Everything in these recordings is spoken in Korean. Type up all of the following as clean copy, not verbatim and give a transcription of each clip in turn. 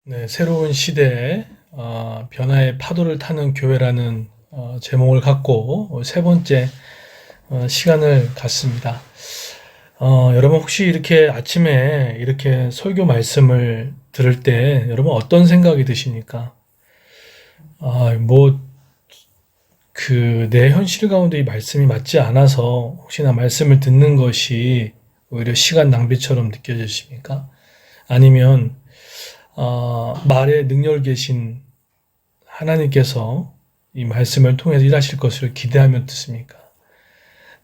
네, 새로운 시대에 변화의 파도를 타는 교회라는 제목을 갖고 세 번째 시간을 갖습니다. 여러분 혹시 이렇게 아침에 이렇게 설교 말씀을 들을 때 여러분 어떤 생각이 드십니까? 뭐 내 현실 가운데 이 말씀이 맞지 않아서 혹시나 말씀을 듣는 것이 오히려 시간 낭비처럼 느껴지십니까? 아니면 말에 능력 계신 하나님께서 이 말씀을 통해서 일하실 것을 기대하며 듣습니까?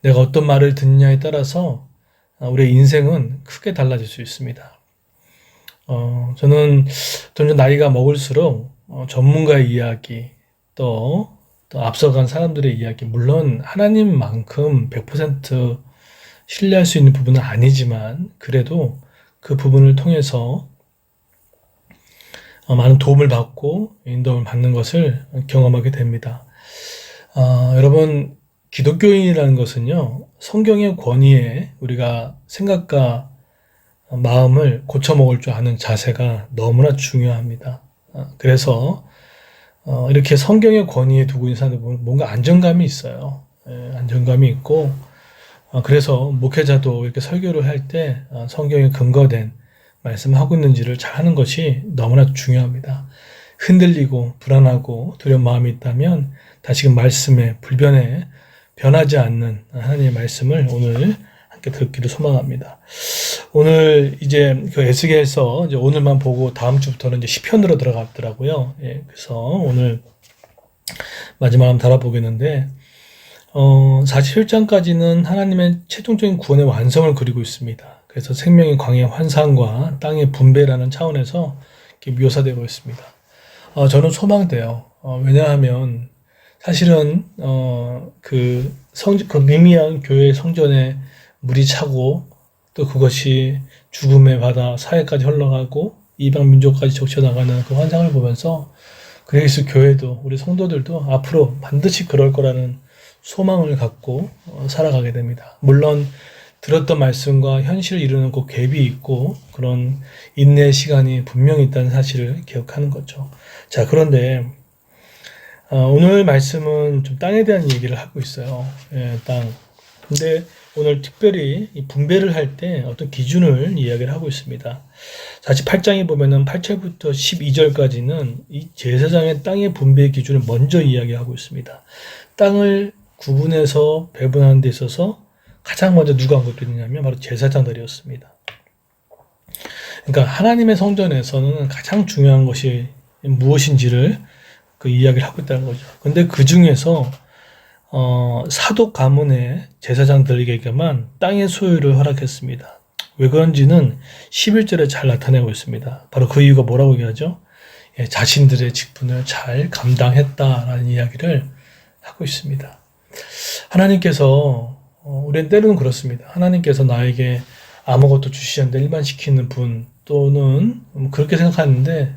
내가 어떤 말을 듣느냐에 따라서 우리의 인생은 크게 달라질 수 있습니다. 저는 점점 나이가 먹을수록 전문가의 이야기, 또 앞서간 사람들의 이야기, 물론 하나님만큼 100% 신뢰할 수 있는 부분은 아니지만 그래도 그 부분을 통해서 많은 도움을 받고 인도를 받는 것을 경험하게 됩니다. 여러분, 기독교인이라는 것은요, 성경의 권위에 우리가 생각과 마음을 고쳐먹을 줄 아는 자세가 너무나 중요합니다. 그래서 이렇게 성경의 권위에 두고 있는 사람들 보면 뭔가 안정감이 있어요. 안정감이 있고, 그래서 목회자도 이렇게 설교를 할 때 성경에 근거된 말씀하고 있는지를 잘 하는 것이 너무나 중요합니다. 흔들리고 불안하고 두려운 마음이 있다면 다시금 말씀에 불변에 변하지 않는 하나님의 말씀을 오늘 함께 듣기를 소망합니다. 오늘 이제 그 에스겔서 이제 오늘만 보고 다음 주부터는 이제 시편으로 들어갔더라고요. 그래서 오늘 마지막 한번 달아보겠는데 47장까지는 하나님의 최종적인 구원의 완성을 그리고 있습니다. 그래서 생명의 광의 환상과 땅의 분배라는 차원에서 이렇게 묘사되고 있습니다. 저는 소망돼요. 왜냐하면 사실은 그 미미한 교회 성전에 물이 차고 또 그것이 죽음의 바다 사해까지 흘러가고 이방 민족까지 적셔나가는 그 환상을 보면서 그리스 교회도 우리 성도들도 앞으로 반드시 그럴 거라는 소망을 갖고 살아가게 됩니다. 물론 들었던 말씀과 현실을 이루는 그 갭이 있고 그런 인내의 시간이 분명히 있다는 사실을 기억하는 거죠. 자, 그런데 오늘 말씀은 좀 땅에 대한 얘기를 하고 있어요. 땅. 근데 오늘 특별히 이 분배를 할 때 어떤 기준을 이야기를 하고 있습니다. 48장에 보면은 8절부터 12절까지는 이 제사장의 땅의 분배 기준을 먼저 이야기하고 있습니다. 땅을 구분해서 배분하는 데 있어서 가장 먼저 누가 언급되느냐면 바로 제사장들이었습니다. 그러니까 하나님의 성전에서는 가장 중요한 것이 무엇인지를 그 이야기를 하고 있다는 거죠. 근데 그 중에서 사독 가문의 제사장들에게만 땅의 소유를 허락했습니다. 왜 그런지는 11절에 잘 나타내고 있습니다. 바로 그 이유가 뭐라고 얘기하죠? 자신들의 직분을 잘 감당했다라는 이야기를 하고 있습니다. 하나님께서 우리는 때로는 그렇습니다. 하나님께서 나에게 아무것도 주시지 않는데 일만 시키는 분 또는 그렇게 생각하는데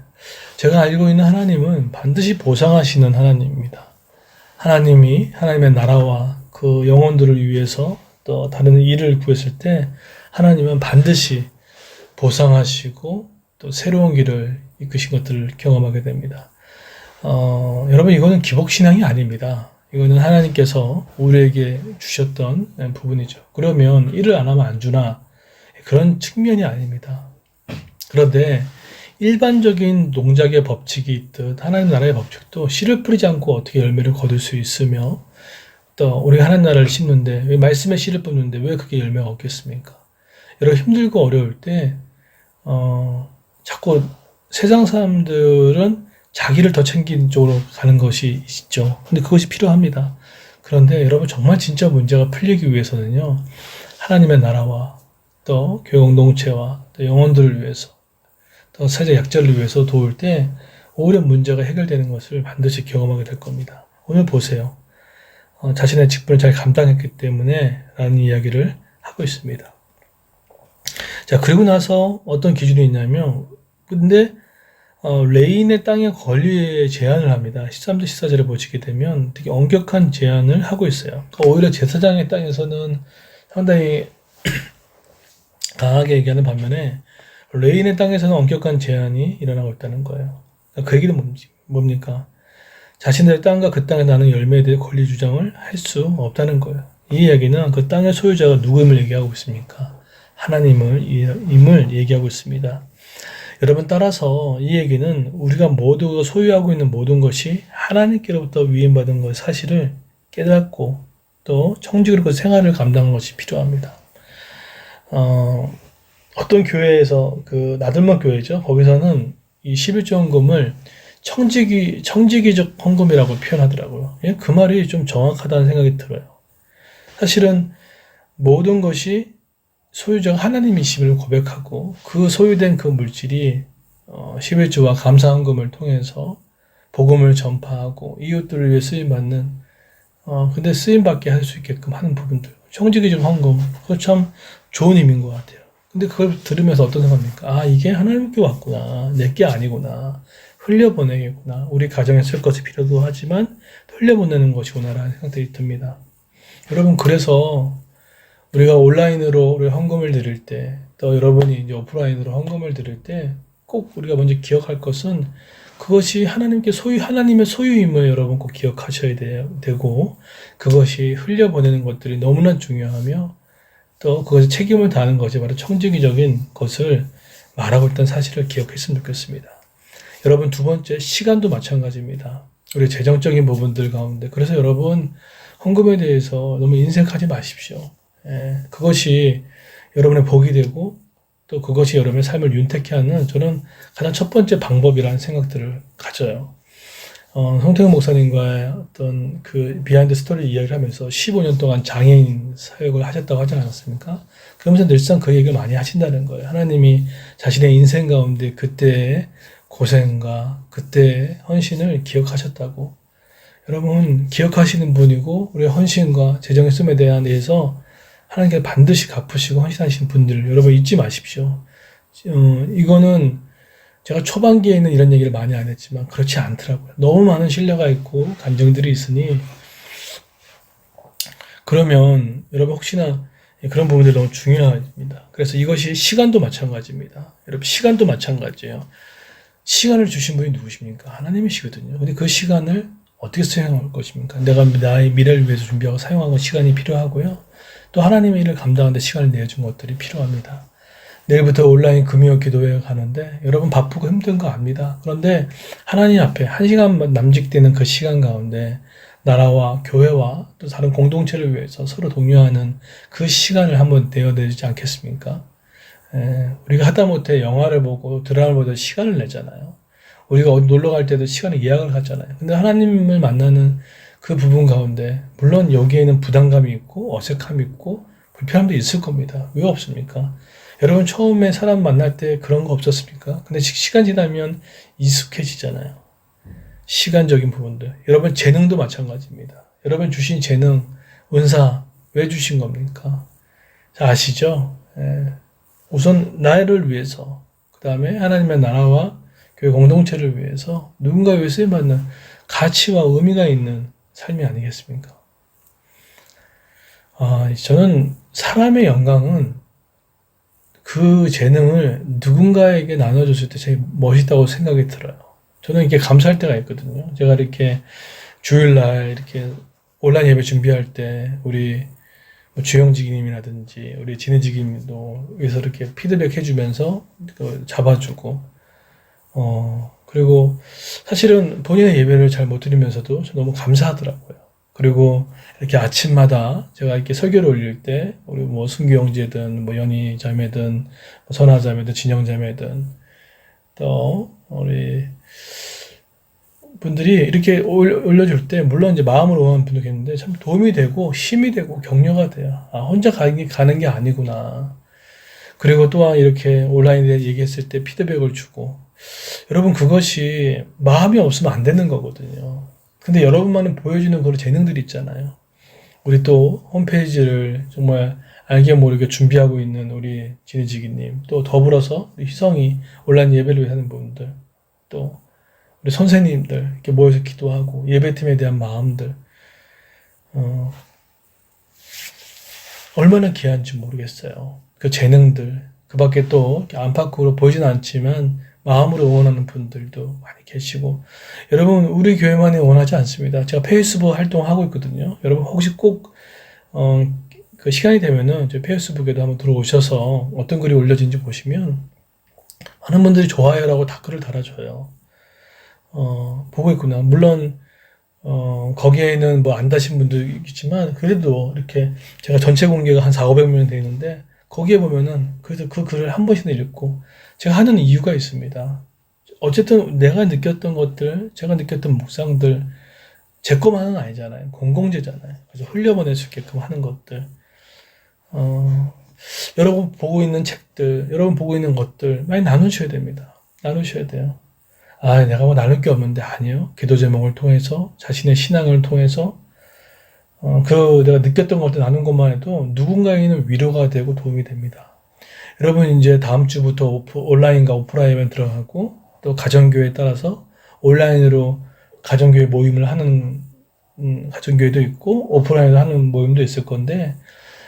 제가 알고 있는 하나님은 반드시 보상하시는 하나님입니다. 하나님이 하나님의 나라와 그 영혼들을 위해서 또 다른 일을 구했을 때 하나님은 반드시 보상하시고 또 새로운 길을 이끄신 것들을 경험하게 됩니다. 여러분 이거는 기복신앙이 아닙니다. 이거는 하나님께서 우리에게 주셨던 부분이죠. 그러면 일을 안 하면 안 주나? 그런 측면이 아닙니다. 그런데 일반적인 농작의 법칙이 있듯 하나님 나라의 법칙도 씨를 뿌리지 않고 어떻게 열매를 거둘 수 있으며 또 우리가 하나님 나라를 심는데 왜 말씀에 씨를 뿌리는데 왜 그게 열매가 없겠습니까? 여러분 힘들고 어려울 때 자꾸 세상 사람들은 자기를 더 챙기는 쪽으로 가는 것이 있죠. 근데 그것이 필요합니다. 그런데 여러분 정말 진짜 문제가 풀리기 위해서는요. 하나님의 나라와 또 교회 공동체와 또 영혼들을 위해서 또 사회적 약자를 위해서 도울 때 오히려 문제가 해결되는 것을 반드시 경험하게 될 겁니다. 오늘 보세요. 자신의 직분을 잘 감당했기 때문에 라는 이야기를 하고 있습니다. 자, 그리고 나서 어떤 기준이 있냐면 근데 레인의 땅의 권리에 제한을 합니다. 13절 14절에 보시게 되면 되게 엄격한 제한을 하고 있어요. 그러니까 오히려 제사장의 땅에서는 상당히 강하게 얘기하는 반면에 레인의 땅에서는 엄격한 제한이 일어나고 있다는 거예요. 그 얘기는 뭡니까? 자신들의 땅과 그 땅에 나는 열매에 대해 권리 주장을 할 수 없다는 거예요. 이 이야기는 그 땅의 소유자가 누구임을 얘기하고 있습니까? 하나님을 얘기하고 있습니다. 여러분, 따라서 이 얘기는 우리가 모두가 소유하고 있는 모든 것이 하나님께로부터 위임받은 것 사실을 깨닫고 또 청직으로 그 생활을 감당하는 것이 필요합니다. 어떤 교회에서 그 나들목 교회죠. 거기서는 이 11조 헌금을 청지기적 헌금이라고 표현하더라고요. 예? 그 말이 좀 정확하다는 생각이 들어요. 사실은 모든 것이 소유자가 하나님이심을 고백하고 그 소유된 그 물질이 11조와 감사 헌금을 통해서 복음을 전파하고 이웃들을 위해 쓰임받는 근데 쓰임받게 할 수 있게끔 하는 부분들. 청지기적 헌금, 그거 참 좋은 의미인 것 같아요. 근데 그걸 들으면서 어떤 생각입니까? 이게 하나님께 왔구나. 내게 아니구나. 흘려보내겠구나. 우리 가정에 쓸 것이 필요도 하지만 흘려보내는 것이구나라는 생각들이 듭니다. 여러분, 그래서 우리가 온라인으로 우리 헌금을 드릴 때, 또 여러분이 이제 오프라인으로 헌금을 드릴 때 꼭 우리가 먼저 기억할 것은 그것이 하나님의 소유임을 여러분 꼭 기억하셔야 되고, 그것이 흘려보내는 것들이 너무나 중요하며, 또 그것에 책임을 다하는 것이 바로 청지기적인 것을 말하고 있다는 사실을 기억했으면 좋겠습니다. 여러분, 두 번째, 시간도 마찬가지입니다. 우리 재정적인 부분들 가운데. 그래서 여러분, 헌금에 대해서 너무 인색하지 마십시오. 그것이 여러분의 복이 되고 또 그것이 여러분의 삶을 윤택케 하는 저는 가장 첫 번째 방법이라는 생각들을 가져요. 성태근 목사님과의 어떤 그 비하인드 스토리 이야기를 하면서 15년 동안 장애인 사역을 하셨다고 하지 않았습니까? 그러면서 늘상 그 얘기를 많이 하신다는 거예요. 하나님이 자신의 인생 가운데 그때의 고생과 그때의 헌신을 기억하셨다고. 여러분, 기억하시는 분이고 우리의 헌신과 재정의 쓰임에 대해서 하나님께 반드시 갚으시고 헌신하신 분들 여러분 잊지 마십시오. 이거는 제가 초반기에 있는 이런 얘기를 많이 안 했지만 그렇지 않더라고요. 너무 많은 신뢰가 있고 감정들이 있으니 그러면 여러분 혹시나 그런 부분들이 너무 중요합니다. 그래서 이것이 시간도 마찬가지입니다. 여러분 시간도 마찬가지예요. 시간을 주신 분이 누구십니까? 하나님이시거든요. 근데 그 시간을 어떻게 사용할 것입니까? 내가 나의 미래를 위해서 준비하고 사용하고 시간이 필요하고요. 또 하나님의 일을 감당하는데 시간을 내준 것들이 필요합니다. 내일부터 온라인 금요 기도회 가는데 여러분 바쁘고 힘든 거 압니다. 그런데 하나님 앞에 1시간 남짓되는 그 시간 가운데 나라와 교회와 또 다른 공동체를 위해서 서로 독려하는 그 시간을 한번 내어내지 않겠습니까? 우리가 하다못해 영화를 보고 드라마를 보다 시간을 내잖아요. 우리가 어디 놀러 갈 때도 시간을 예약을 하잖아요. 근데 하나님을 만나는 그 부분 가운데 물론 여기에는 부담감이 있고 어색함이 있고 불편함도 있을 겁니다. 왜 없습니까? 여러분 처음에 사람 만날 때 그런 거 없었습니까? 근데 시간 지나면 익숙해지잖아요. 시간적인 부분들. 여러분 재능도 마찬가지입니다. 여러분 주신 재능, 은사 왜 주신 겁니까? 자, 아시죠? 우선 나를 위해서 그 다음에 하나님의 나라와 교회 공동체를 위해서 누군가에 위해 쓰임받는 가치와 의미가 있는 삶이 아니겠습니까? 저는 사람의 영광은 그 재능을 누군가에게 나눠줬을 때 제일 멋있다고 생각이 들어요. 저는 이렇게 감사할 때가 있거든요. 제가 이렇게 주일날 이렇게 온라인 예배 준비할 때 우리 주영지기님이라든지 우리 진혜지기님도 여기서 이렇게 피드백 해주면서 잡아주고 그리고 사실은 본인의 예배를 잘 못 드리면서도 너무 감사하더라고요. 그리고 이렇게 아침마다 제가 이렇게 설교를 올릴 때 우리 뭐 순교 형제든 뭐 연희 자매든 선아 자매든 진영 자매든 또 우리 분들이 이렇게 올려줄 때 물론 이제 마음으로 응하는 분도 계는데 참 도움이 되고 힘이 되고 격려가 돼요. 혼자 가는 게 아니구나. 그리고 또한 이렇게 온라인에 얘기했을 때 피드백을 주고 여러분 그것이 마음이 없으면 안 되는 거거든요. 근데 여러분만은 보여주는 그런 재능들이 있잖아요. 우리 또 홈페이지를 정말 알게 모르게 준비하고 있는 우리 진희지기님, 또 더불어서 희성이 온라인 예배를 위해 하는 분들, 또 우리 선생님들 이렇게 모여서 기도하고 예배팀에 대한 마음들 얼마나 귀한지 모르겠어요. 그 재능들, 그 그 밖에 또 이렇게 안팎으로 보이지는 않지만 마음으로 응원하는 분들도 많이 계시고, 여러분 우리 교회만이 원하지 않습니다. 제가 페이스북 활동하고 있거든요. 여러분 혹시 꼭 그 시간이 되면은 저 페이스북에도 한번 들어오셔서 어떤 글이 올려진지 보시면 많은 분들이 좋아요라고 댓글을 달아줘요. 보고 있구나. 물론 거기에는 뭐 안 다신 분도 있지만 그래도 이렇게 제가 전체 공개가 한 400~500명 되는데 거기에 보면은 그래도 그 글을 한 번씩은 읽고 제가 하는 이유가 있습니다. 어쨌든 내가 느꼈던 것들, 제가 느꼈던 묵상들 제 것만은 아니잖아요. 공공재잖아요. 그래서 흘려보낼 수 있게끔 하는 것들. 여러분 보고 있는 책들, 여러분 보고 있는 것들 많이 나누셔야 됩니다. 나누셔야 돼요. 내가 뭐 나눌 게 없는데, 아니요. 기도 제목을 통해서, 자신의 신앙을 통해서, 내가 느꼈던 것들 나눈 것만 해도 누군가에게는 위로가 되고 도움이 됩니다. 여러분 이제 다음 주부터 온라인과 오프라인에 들어가고, 또 가정교회에 따라서 온라인으로 가정교회 모임을 하는 가정교회도 있고, 오프라인으로 하는 모임도 있을 건데,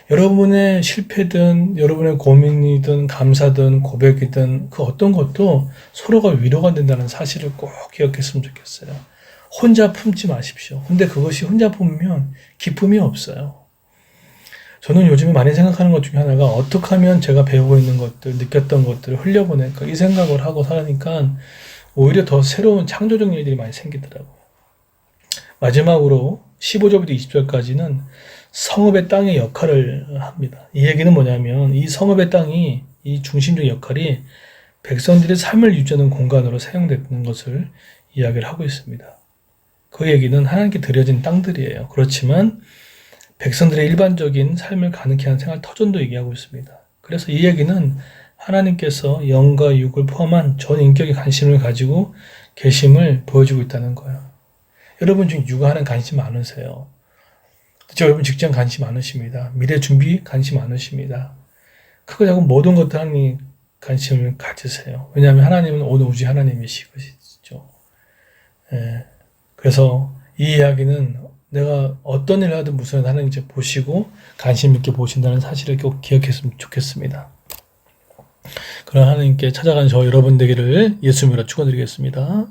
여러분의 실패든 여러분의 고민이든 감사든 고백이든 그 어떤 것도 서로가 위로가 된다는 사실을 꼭 기억했으면 좋겠어요. 혼자 품지 마십시오. 근데 그것이 혼자 품으면 기쁨이 없어요. 저는 요즘에 많이 생각하는 것 중에 하나가 어떻게 하면 제가 배우고 있는 것들, 느꼈던 것들을 흘려보낼까 이 생각을 하고 살으니까 오히려 더 새로운 창조적 일들이 많이 생기더라고요. 마지막으로 15절부터 20절까지는 성읍의 땅의 역할을 합니다. 이 얘기는 뭐냐면 이 성읍의 땅이 이 중심적 역할이 백성들의 삶을 유지하는 공간으로 사용되는 것을 이야기를 하고 있습니다. 그 얘기는 하나님께 드려진 땅들이에요. 그렇지만 백성들의 일반적인 삶을 가능케 하는 생활 터전도 얘기하고 있습니다. 그래서 이 얘기는 하나님께서 영과 육을 포함한 전 인격의 관심을 가지고 계심을 보여주고 있다는 거예요. 여러분 지금 육아하는 관심 많으세요. 그렇죠? 여러분 직장 관심 많으십니다. 미래 준비 관심 많으십니다. 크고 작은 모든 것들 하나님 관심을 가지세요. 왜냐하면 하나님은 온 우주 하나님이시죠. 그래서 이 이야기는 내가 어떤 일을 하든 무슨 일을 하는지 보시고 관심 있게 보신다는 사실을 꼭 기억했으면 좋겠습니다. 그런 하나님께 찾아간 저 여러분 되기를 예수 이름으로 축원드리겠습니다.